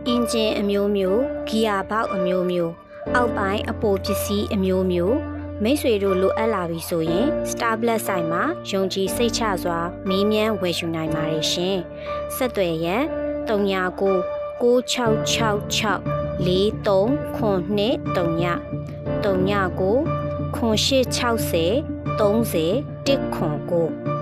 အင်ဂျင်အမျိုးမျိုးဂီယာဘောက်အမျိုးမျိုးအောက်ပိုင်းအပိုပစ္စည်းအမျိုးမျိုးမိတ်ဆွေတို့လိုအပ်လာပြီဆိုရင် Star Black ဆိုင်မှာယုံကြည်စိတ်ချစွာမေးမြန်းဝယ်ယူနိုင်ပါတယ်ရှင်ဆက်သွယ်ရန်39 9666 4392 39 9860 30 109